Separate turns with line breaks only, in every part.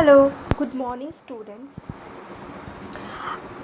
Hello, good morning students.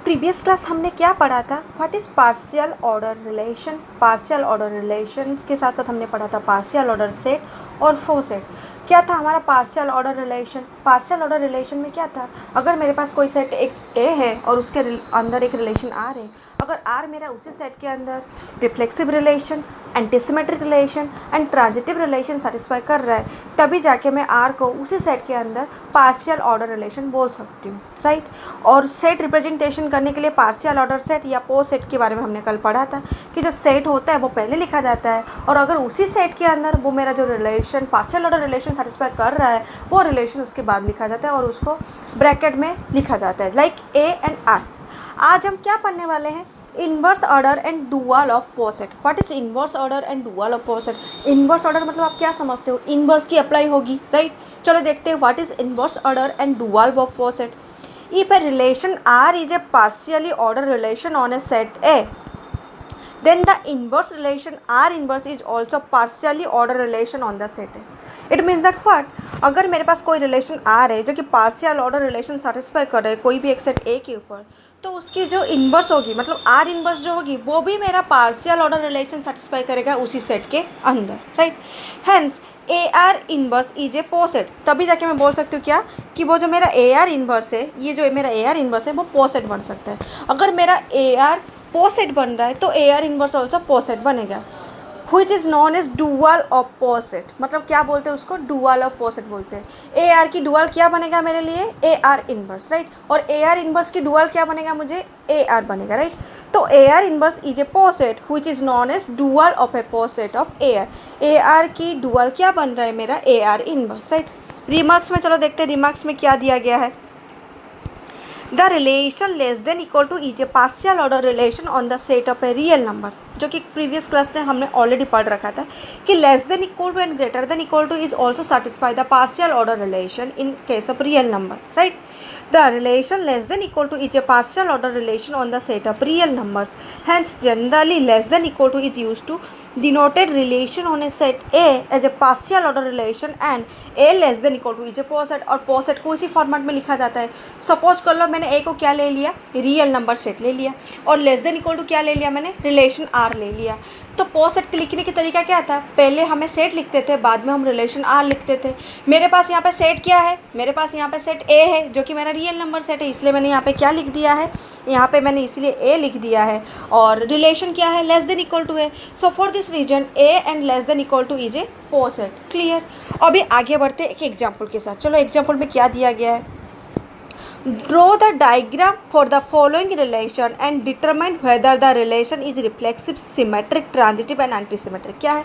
Previous class हमने क्या पढ़ा था? What is partial order relation. Partial order relation के साथ साथ हमने पढ़ा था पार्शियल ऑर्डर सेट और फो सेट। क्या था हमारा partial order relation? Partial order relation में क्या था? अगर मेरे पास कोई सेट एक ए है और उसके अंदर एक रिलेशन आर है, अगर आर मेरा उसी सेट के अंदर reflexive relation, antisymmetric relation and transitive relation satisfy कर रहा है, तभी जाके मैं आर को उसी सेट के अंदर पार्शियल ऑर्डर रिलेशन बोल सकती हूँ, राइट। और सेट रिप्रेजेंटेशन करने के लिए पार्शियल ऑर्डर सेट या पो सेट के बारे में हमने कल पढ़ा था कि जो सेट होता है वो पहले लिखा जाता है, और अगर उसी सेट के अंदर वो मेरा जो relation partial order relation satisfy कर रहा है वो रिलेशन उसके बाद लिखा जाता है और उसको ब्रैकेट में लिखा जाता है, लाइक ए एंड आर। आज हम क्या पढ़ने वाले हैं? Inverse order and dual of poset. What is inverse order and dual of poset? Inverse order मतलब आप क्या समझते हो? इनवर्स की अप्लाई होगी, राइट। चलो देखते हैं what is inverse order and dual of पो set. If a relation R is a partially ordered relation on a set A, then the inverse relation R inverse is also partially ordered relation on the set A. It means that what? अगर मेरे पास कोई relation R है जो कि partial order relation satisfy कर रहा है कोई भी एक सेट A के ऊपर, तो उसकी जो इन्वर्स होगी मतलब R इन्वर्स जो होगी वो भी मेरा पार्शियल ऑर्डर रिलेशन सेटिस्फाई करेगा उसी सेट के अंदर, right. Hence A R inverse is a पो सेट। तभी जाके मैं बोल सकती हूँ क्या कि वो जो मेरा ए आर इन्वर्स है, ये जो मेरा ए आर इन्वर्स है वो पो सेट बन सकता है। अगर मेरा ए आर पो सेट बन रहा है तो A R inverse also poset बनेगा। Which is known as dual of poset. मतलब क्या बोलते हैं उसको? डुअल ऑफ पो सेट बोलते हैं। ए आर की डुअल क्या बनेगा मेरे लिए? A R inverse, right. और ए आर इन्वर्स की डुअल क्या बनेगा? मुझे ए आर बनेगा, राइट। तो A R inverse is a poset which is known as dual of a poset of A R. A R की dual क्या बन रहा है? मेरा A R inverse, right. Remarks में चलो देखते हैं रिमार्क्स में क्या दिया गया है। The relation less than equal to is a partial order relation on the set of a real number, जो कि प्रीवियस क्लास में हमने ऑलरेडी पढ़ रखा था कि less than equal to and greater than equal to is also satisfy the partial order relation in case of real number, right. The relation less than equal to is a partial order relation on the set of real numbers. Hence generally less than equal to is used to denoted relation on a set A as a partial order relation and A less than equal to is a poset। और poset को इसी format में लिखा जाता है। Suppose कर लो मैंने A को क्या ले लिया? रियल नंबर सेट ले लिया, और लेस देन इक्वल टू क्या ले लिया मैंने? रिलेशन R ले लिया। तो पोसेट के लिखने का तरीका क्या था? पहले हमें सेट लिखते थे, बाद में हम रिलेशन R लिखते थे। मेरे पास यहाँ पे सेट क्या है? मेरे पास यहाँ पे सेट A है जो कि मेरा रियल नंबर सेट है, इसलिए मैंने यहाँ पे क्या लिख दिया है? यहाँ पे मैंने इसलिए A लिख दिया है। और रिलेशन क्या है? लेस देन इक्वल टू है। So for this reason A and less than equal to is a poset. Clear? अभी आगे बढ़ते एक एग्जाम्पल के साथ। चलो एग्जाम्पल में क्या दिया गया है? Draw the diagram for the following relation and determine whether the relation is reflexive, symmetric, transitive and antisymmetric। क्या है?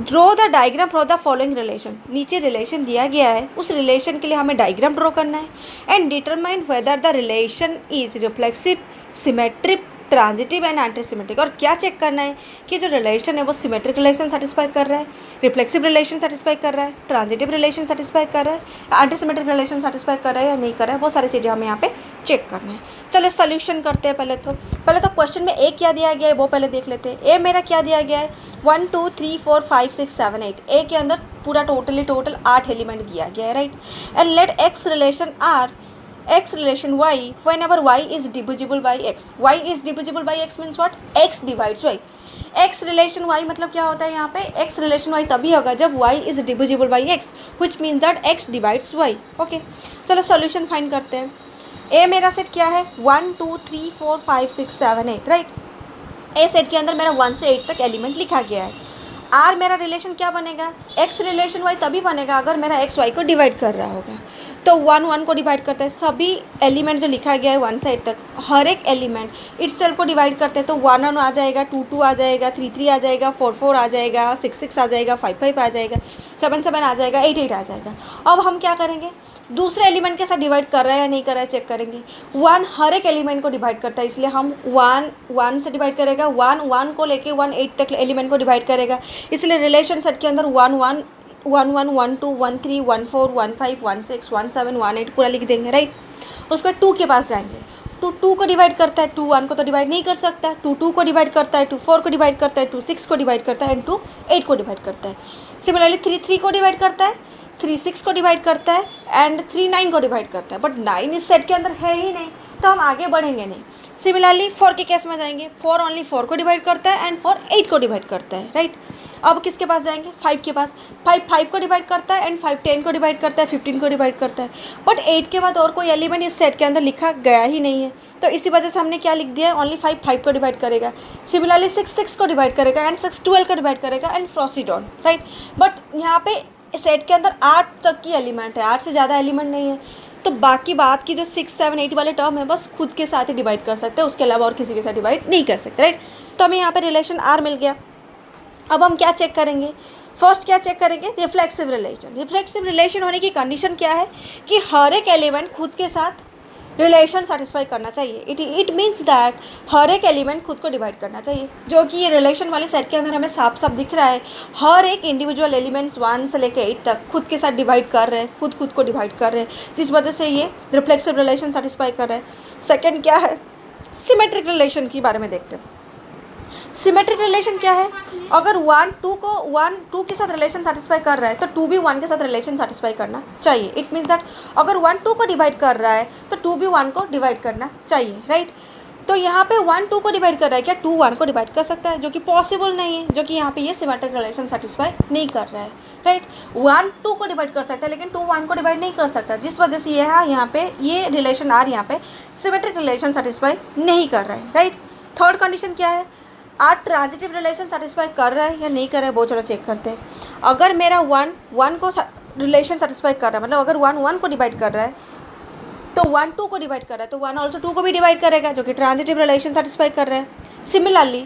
Draw the diagram for the following relation। नीचे रिलेशन दिया गया है, उस रिलेशन के लिए हमें डायग्राम ड्रॉ करना है। And determine whether the relation is reflexive, symmetric, transitive and antisymmetric. और क्या चेक करना है कि जो रिलेशन है वो सिमेट्रिक रिलेशन सेटिस्फाई कर रहा है, रिफ्लेक्सिव रिलेशन सेटिस्फाई कर रहा है, ट्रांजिटिव रिलेशन सेटिस्फाई कर रहा है, एंटीसिमेट्रिक रिलेशन सेटिस्फाई कर रहा है या नहीं कर रहा है, वो सारी चीज़ें हमें यहाँ पे चेक करना है। चलो सोल्यूशन करते हैं। पहले तो क्वेश्चन में ए क्या दिया गया है वो पहले देख लेते हैं। ए मेरा क्या दिया गया है? 1 2 3 4 5 6 7 8। ए के अंदर पूरा टोटल 8 एलिमेंट दिया गया है, right. And let x relation R x relation y whenever y is divisible by x। y is divisible by x means what? x divides y। x relation y मतलब क्या होता है यहाँ पे? x relation y तभी होगा जब y is divisible by x which means that x divides y। Okay, चलो सॉल्यूशन फाइंड करते हैं। a मेरा सेट क्या है? 1 2 3 4 5 6 7 8, राइट। a सेट के अंदर मेरा 1 से 8 तक एलिमेंट लिखा गया है। आर मेरा रिलेशन क्या बनेगा? एक्स रिलेशन वाई तभी बनेगा अगर मेरा एक्स वाई को डिवाइड कर रहा होगा। तो 1 1 को डिवाइड करता है, सभी एलिमेंट जो लिखा गया है 1 से 8 तक हर एक एलिमेंट इटसेल्फ को डिवाइड करते हैं। तो 1 1 आ जाएगा, 2 2 आ जाएगा, 3 3 आ जाएगा, 4 4 आ जाएगा, 6 6 आ जाएगा, 5 5 आ जाएगा, 7 7 आ जाएगा, 8 8 आ जाएगा। अब हम क्या करेंगे? दूसरे एलिमेंट के साथ डिवाइड कर रहा है या नहीं कर रहा है चेक करेंगे। 1 हर एक एलिमेंट को डिवाइड करता है, इसलिए हम 1 1 से डिवाइड करेगा, 1 1 को लेके 1 8 तक एलिमेंट को डिवाइड करेगा, इसलिए रिलेशन सेट के अंदर 1 1 1 1 1 2 1 3 1 4 1 5 1 6 1 7 1 8 पूरा लिख देंगे, राइट। उसके बाद 2 के पास जाएंगे। 2 2 को डिवाइड करता है, 2 1 को तो डिवाइड नहीं कर सकता, 2 2 को डिवाइड करता है, 2 4 को डिवाइड करता है, 2 6 को डिवाइड करता है एंड 2 8 को डिवाइड करता है। सिमिलरली 3 3 को डिवाइड करता है, 6 को डिवाइड करता है एंड 3 9 को डिवाइड करता है, बट 9 इस सेट के अंदर है ही नहीं, तो हम आगे बढ़ेंगे नहीं। सिमिलरली 4 के केस में जाएंगे, 4 ओनली 4 को डिवाइड करता है एंड 4 8 को डिवाइड करता है, राइट। अब किसके पास जाएंगे, 5 के पास। 5 5 को डिवाइड करता है एंड 5 10 को डिवाइड करता है, 15 को डिवाइड करता है, बट 8 के बाद और कोई एलिमेंट इस सेट के अंदर लिखा गया ही नहीं है, तो इसी वजह से हमने क्या लिख दिया, ओनली 5 5 को डिवाइड करेगा। सिमिलरली 6 6 को डिवाइड करेगा एंड 6 12 को डिवाइड करेगा and proceed on, right. But यहाँ पे सेट के अंदर 8 तक की एलिमेंट है, 8 से ज़्यादा एलिमेंट नहीं है, तो बाकी बात की जो 6 7 8 वाले टर्म है बस खुद के साथ ही डिवाइड कर सकते हैं, उसके अलावा और किसी के साथ डिवाइड नहीं कर सकते, राइट। तो हमें यहाँ पे रिलेशन आर मिल गया। अब हम क्या चेक करेंगे, फर्स्ट क्या चेक करेंगे, रिफ्लेक्सिव रिलेशन। रिफ्लेक्सिव रिलेशन होने की कंडीशन क्या है कि हर एक एलिमेंट खुद के साथ रिलेशन सेटिस्फाई करना चाहिए। इट मीन्स दैट हर एक एलिमेंट खुद को डिवाइड करना चाहिए, जो कि ये रिलेशन वाले सेट के अंदर हमें साफ साफ दिख रहा है। हर एक इंडिविजुअल एलिमेंट्स 1 से लेकर 8 तक खुद के साथ डिवाइड कर रहे हैं, खुद को डिवाइड कर रहे हैं, जिस वजह से ये रिफ्लेक्सिव रिलेशन सेटिस्फाई कर रहे हैं। सेकेंड क्या है, सिमेट्रिक रिलेशन के बारे में देखते हैं। सिमेट्रिक रिलेशन क्या है, अगर 1 2 को 1 2 के साथ रिलेशन सेटिस्फाई कर रहा है तो 2 भी 1 के साथ रिलेशन सेटिस्फाई करना चाहिए। इट मीन्स दैट अगर 1 2 को डिवाइड कर रहा है तो 2 भी 1 को डिवाइड करना चाहिए, राइट। तो यहाँ पे 1 2 को डिवाइड कर रहा है, क्या 2 1 को डिवाइड कर सकता है, जो कि पॉसिबल नहीं है, जो कि यहाँ पे ये सिमेट्रिक रिलेशन सेटिस्फाई नहीं कर रहा है, राइट। 1 2 को डिवाइड कर सकता है लेकिन 2 1 को डिवाइड नहीं कर सकता, जिस वजह से यहाँ पे ये रिलेशन आर यहाँ पे सिमेट्रिक रिलेशन सेटिस्फाई नहीं कर रहा है, राइट। थर्ड कंडीशन क्या है, आर ट्रांजिटिव रिलेशन सेटिस्फाई कर रहा है या नहीं कर रहा है, वो चलो चेक करते हैं। अगर मेरा 1 1 को रिलेशन सेटिस्फाई कर रहा है, मतलब अगर 1 1 को डिवाइड कर रहा है तो 1 2 को डिवाइड कर रहा है, तो 1 ऑल्सो 2 को भी डिवाइड करेगा, जो कि ट्रांजिटिव रिलेशन सेटिस्फाई कर रहा है। सिमिलरली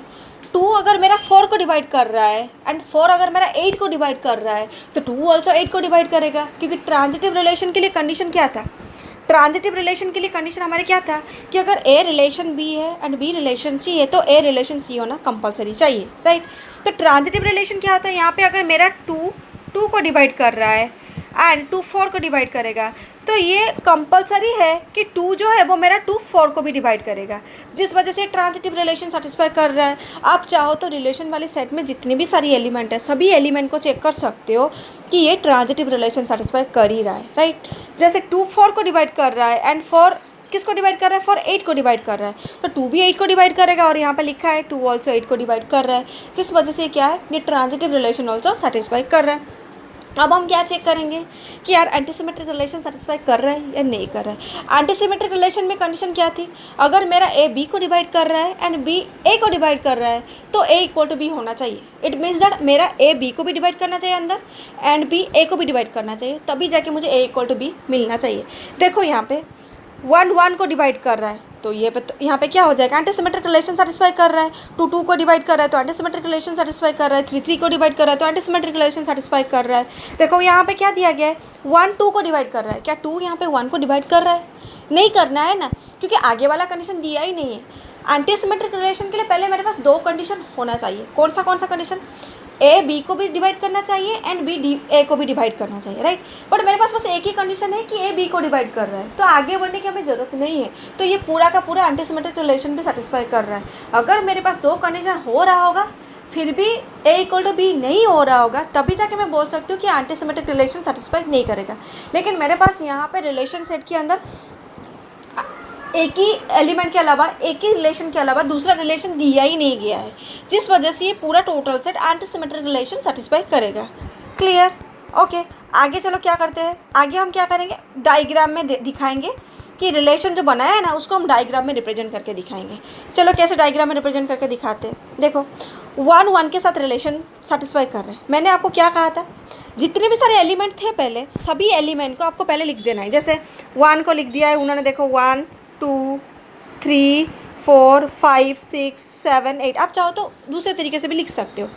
2 अगर मेरा 4 को डिवाइड कर रहा है एंड 4 अगर मेरा 8 को डिवाइड कर रहा है तो 2 ऑल्सो 8 को डिवाइड करेगा, क्योंकि ट्रांजिटिव रिलेशन के लिए कंडीशन क्या था, ट्रांजिटिव रिलेशन के लिए कंडीशन हमारे क्या था कि अगर ए रिलेशन बी है एंड बी रिलेशन सी है तो ए रिलेशन सी होना कंपलसरी चाहिए, राइट। तो ट्रांजिटिव रिलेशन क्या होता है, यहाँ पे अगर मेरा 2 2 को डिवाइड कर रहा है एंड 2 4 को डिवाइड करेगा तो ये कंपलसरी है कि 2 जो है वो मेरा 2 4 को भी डिवाइड करेगा, जिस वजह से ट्रांजिटिव रिलेशन सेटिस्फाई कर रहा है। आप चाहो तो रिलेशन वाले सेट में जितनी भी सारी एलिमेंट है सभी एलिमेंट को चेक कर सकते हो कि ये ट्रांजिटिव रिलेशन सेटिस्फाई कर ही रहा है, राइट। जैसे 2 4 को डिवाइड कर रहा है एंड 4 किसको डिवाइड कर रहा है, 4 8 को डिवाइड कर रहा है, तो 2 भी 8 को डिवाइड करेगा, और यहाँ पे लिखा है 2 ऑल्सो 8 को डिवाइड कर रहा है, जिस वजह से क्या है, ये ट्रांजिटिव रिलेशन ऑल्सो सेटिस्फाई कर रहा है। अब हम क्या चेक करेंगे कि यार एंटीसिमेट्रिक रिलेशन सेटिस्फाई कर रहा है या नहीं कर रहा है। एंटीसिमेट्रिक रिलेशन में कंडीशन क्या थी, अगर मेरा ए बी को डिवाइड कर रहा है एंड बी ए को डिवाइड कर रहा है तो ए इक्वल टू बी होना चाहिए। इट मीन्स दैट मेरा ए बी को भी डिवाइड करना चाहिए अंदर एंड बी ए को भी डिवाइड करना चाहिए, तभी जाके मुझे ए इक्वल टू बी मिलना चाहिए। देखो यहाँ पे 1 1 को डिवाइड कर रहा है तो यहाँ पे क्या हो जाएगा, एंटीसिमेट्रिक रिलेशन सेटिस्फाई कर रहा है। 2 2 को डिवाइड कर रहा है तो एंटीसिमेट्रिक रिलेशन सेटिस्फाई कर रहा है। 3 3 को डिवाइड कर रहा है तो एंटीसिमेट्रिक रिलेशन सेटिस्फाई कर रहा है। देखो यहाँ पे क्या दिया गया है, 1 2 को डिवाइड कर रहा है, क्या 2 यहाँ पे 1 को डिवाइड कर रहा है, नहीं करना है ना, क्योंकि आगे वाला कंडीशन दिया ही नहीं है। एंटीसिमेट्रिक रिलेशन के लिए पहले मेरे पास 2 कंडीशन होना चाहिए, कौन सा कंडीशन, ए बी को भी डिवाइड करना चाहिए एंड बी ए को भी डिवाइड करना चाहिए, राइट। बट मेरे पास बस एक ही कंडीशन है कि ए बी को डिवाइड कर रहा है, तो आगे बढ़ने की हमें ज़रूरत नहीं है, तो ये पूरा का पूरा एंटीसिमेट्रिक रिलेशन भी सेटिस्फाई कर रहा है। अगर मेरे पास 2 कंडीशन हो रहा होगा फिर भी ए इक्वल टू बी नहीं हो रहा होगा, तभी जाके मैं बोल सकती हूँ कि एंटीसिमेट्रिक रिलेशन सेटिस्फाई नहीं करेगा। लेकिन मेरे पास यहाँ पर रिलेशन सेट के अंदर एक ही एलिमेंट के अलावा, एक ही रिलेशन के अलावा दूसरा रिलेशन दिया ही नहीं गया है, जिस वजह से ये पूरा total set antisymmetric relation satisfy करेगा। Clear, okay. आगे चलो क्या करते हैं, आगे हम क्या करेंगे, डायग्राम में दिखाएंगे कि रिलेशन जो बनाया है ना उसको हम डायग्राम में रिप्रेजेंट करके दिखाएंगे। चलो कैसे डायग्राम में रिप्रेजेंट करके दिखाते हैं। देखो 1 1 के साथ रिलेशन सेटिस्फाई कर रहे हैं। मैंने आपको क्या कहा था, जितने भी सारे एलिमेंट थे पहले सभी एलिमेंट को आपको पहले लिख देना है। जैसे 1 को लिख दिया है उन्होंने, देखो 1 2 3 4 5 6 7 8, आप चाहो तो दूसरे तरीके से भी लिख सकते हो।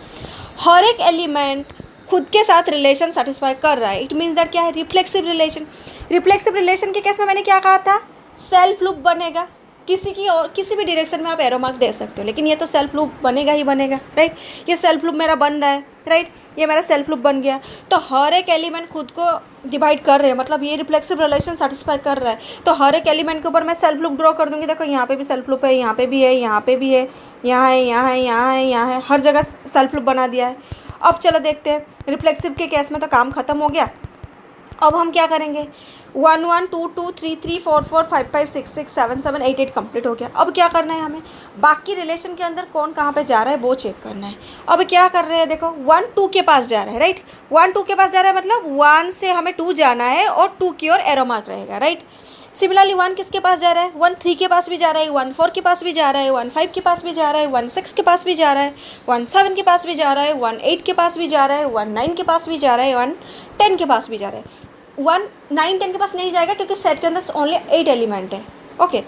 हर एक एलिमेंट खुद के साथ रिलेशन सेटिस्फाई कर रहा है। इट मीन्स दैट क्या है, रिफ्लेक्सिव रिलेशन। रिफ्लेक्सिव रिलेशन के केस में मैंने क्या कहा था, सेल्फ लूप बनेगा, किसी की और किसी भी डायरेक्शन में आप एरो मार्क दे सकते हो, लेकिन ये तो सेल्फ लूप बनेगा ही बनेगा, राइट। ये सेल्फ लूप मेरा बन रहा है, राइट, ये मेरा सेल्फ लूप बन गया। तो हर एक एलिमेंट खुद को डिवाइड कर रहे हैं, मतलब ये रिफ्लेक्सिव रिलेशन सेटिस्फाई कर रहा है। तो हर एक एलिमेंट के ऊपर मैं सेल्फ लूप ड्रॉ कर दूंगी। देखो यहाँ पे भी सेल्फ लूप है, यहाँ पे भी है, यहाँ पे भी है, यहाँ है, यहाँ है, यहाँ है, यहाँ है, हर जगह सेल्फ लूप बना दिया है। अब चलो देखते हैं, रिफ्लेक्सिव के केस में तो काम खत्म हो गया। अब हम क्या करेंगे, 1 1 2 2 3 3 4 4 5 5 6 6 7 7 8 8 कंप्लीट हो गया। अब क्या करना है हमें, बाकी रिलेशन के अंदर कौन कहाँ पे जा रहा है वो चेक करना है। अब क्या कर रहे हैं, देखो 1 2 के पास जा रहा है, राइट। 1 2 के पास जा रहा है मतलब 1 से हमें 2 जाना है और 2 की ओर एरो मार्क रहेगा, राइट। सिमिलरली 1 किसके पास जा रहा है, 1 3 के पास भी जा रहा है, 1 4 के पास भी जा रहा है, 1 5 के पास भी जा रहा है, 1 6 के पास भी जा रहा है, 1 7 के पास भी जा रहा है, 1 8 के पास भी जा रहा है, 1 9 के पास भी जा रहा है, 1 10 के पास भी जा रहा है। 1 9 10 के पास नहीं जाएगा क्योंकि सेट के अंदर ओनली 8 एलिमेंट है। ओके,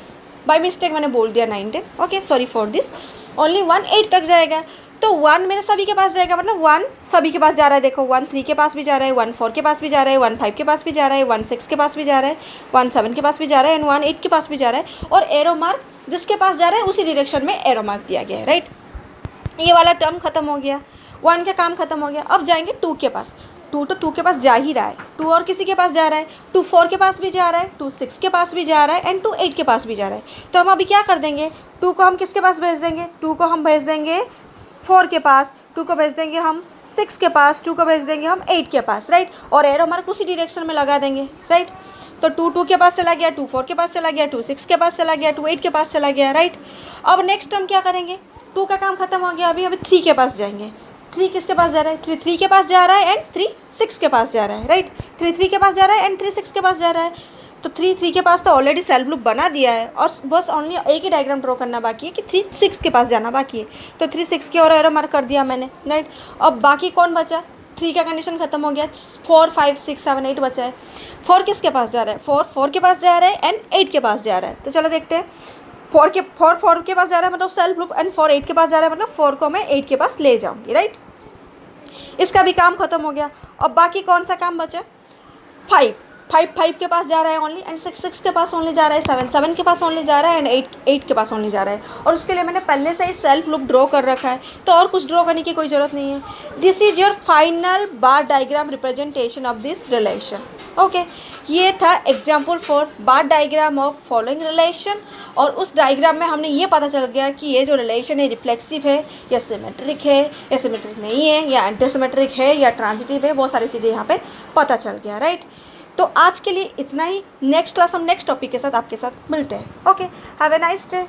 बाय मिस्टेक मैंने बोल दिया 9 10, okay sorry for this. Only 1 8 तक जाएगा, तो 1 मेरे सभी के पास जाएगा, मतलब 1 सभी के पास जा रहा है। देखो 1 3 के पास भी जा रहा है, 1 4 के पास भी जा रहा है, 1 5 के पास भी जा रहा है, 1 6 के पास भी जा रहा है, 1 7 के पास भी जा रहा है एंड 1 8 के पास भी जा रहा है। और एरो मार्क जिसके पास जा रहा है उसी डायरेक्शन में एरो मार्क दिया गया है, राइट। ये वाला टर्म खत्म हो गया, 1 का काम खत्म हो गया। अब जाएंगे 2 के पास। 2 तो 2 के पास जा ही रहा है, 2 और किसी के पास जा रहा है, 2 4 के पास भी जा रहा है, 2 6 के पास भी जा रहा है एंड 2 8 के पास भी जा रहा है। तो हम अभी क्या कर देंगे, 2 को हम किसके पास भेज देंगे, 2 को हम भेज देंगे 4 के पास, 2 को भेज देंगे हम 6 के पास, 2 को भेज देंगे हम 8 के पास, राइट। और एरो मार्क उसी डायरेक्शन में लगा देंगे, राइट। तो 2 2 के पास चला गया, 2 4 के पास चला गया, 2 6 के पास चला गया, 2 8 के पास चला गया, राइट। अब नेक्स्ट हम क्या करेंगे, 2 का काम खत्म हो गया, अभी 3 के पास जाएंगे। 3 किसके पास जा रहा है, 3 3 के पास जा रहा है एंड 3 6 के पास जा रहा है, राइट। 3 3 के पास जा रहा है एंड 3 6 के पास जा रहा है। तो 3 3 के पास तो ऑलरेडी सेल्फ लूप बना दिया है और बस ओनली एक ही डायग्राम ड्रॉ करना बाकी है कि 3 6 के पास जाना बाकी है। तो 3 6 की ओर एरो मार्क कर दिया मैंने, राइट। अब बाकी कौन बचा, 3 का कंडीशन खत्म हो गया, 4 5 6 7 8 बचा है। 4 किसके पास जा रहा है, 4 4 के पास जा रहा है एंड 8 के पास जा रहा है। तो चलो देखते हैं, 4 के पास जा रहा है मतलब सेल्फ लूप एंड 4 8 के पास जा रहा है मतलब 4 को मैं 8 के पास ले जाऊंगी, राइट। इसका भी काम खत्म हो गया। अब बाकी कौन सा काम बचा, 5 5 5 के पास जा रहा है ओनली एंड 6 6 के पास ओनली जा रहा है, 7 7 के पास ओनली जा रहा है एंड 8 8 के पास ओनली जा रहा है। और उसके लिए मैंने पहले से ही सेल्फ लूप ड्रॉ कर रखा है, तो और कुछ ड्रॉ करने की कोई ज़रूरत नहीं है। This is your final bar diagram representation of this relation. Okay, ये था example for bar diagram of following relation. और उस डायग्राम में हमने ये पता चल गया कि ये जो रिलेशन है रिफ्लेक्सिव है या सिमेट्रिक है या सिमेट्रिक नहीं है या एंटीसिमेट्रिक है या ट्रांजिटिव है, बहुत सारी चीज़ें यहाँ पे पता चल गया, राइट। तो आज के लिए इतना ही, नेक्स्ट क्लास हम नेक्स्ट टॉपिक के साथ आपके साथ मिलते हैं। Okay, have a nice day.